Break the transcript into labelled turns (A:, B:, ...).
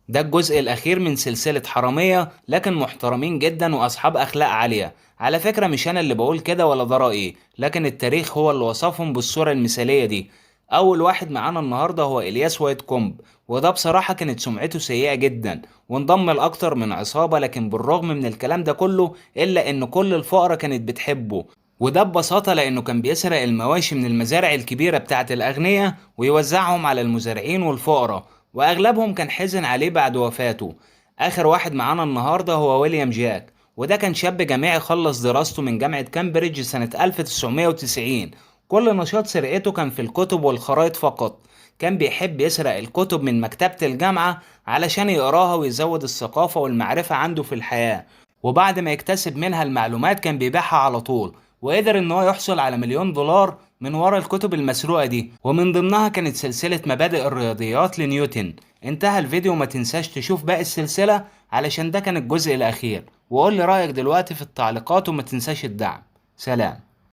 A: ده الجزء الأخير من سلسلة حرامية، لكن محترمين جدا وأصحاب أخلاق عالية. على فكرة مش أنا اللي بقول كده ولا ده رأيي، لكن التاريخ هو اللي وصفهم بالصورة المثالية دي. أول واحد معانا النهاردة هو إلياس وايت كومب، وده بصراحة كانت سمعته سيئة جدا، وانضم لأكتر من عصابة، لكن بالرغم من الكلام ده كله إلا إن كل الفقرة كانت بتحبه. وده ببساطة لأنه كان بيسرق المواشي من المزارع الكبيرة بتاعت الأغنياء ويوزعهم على المزارعين والفقراء، واغلبهم كان حزن عليه بعد وفاته. اخر واحد معانا النهارده هو ويليام جاك، وده كان شاب جامعي خلص دراسته من جامعة كامبريدج سنة 1990. كل نشاط سرقته كان في الكتب والخرائط فقط. كان بيحب يسرق الكتب من مكتبة الجامعة علشان يقراها ويزود الثقافة والمعرفة عنده في الحياة، وبعد ما يكتسب منها المعلومات كان بيبيعها على طول. وقدر ان هو يحصل على $1,000,000 من ورا الكتب المسروقة دي، ومن ضمنها كانت سلسلة مبادئ الرياضيات لنيوتن. انتهى الفيديو، ما تنساش تشوف باقي السلسلة علشان ده كان الجزء الأخير. وقول لي رأيك دلوقتي في التعليقات، وما تنساش الدعم. سلام.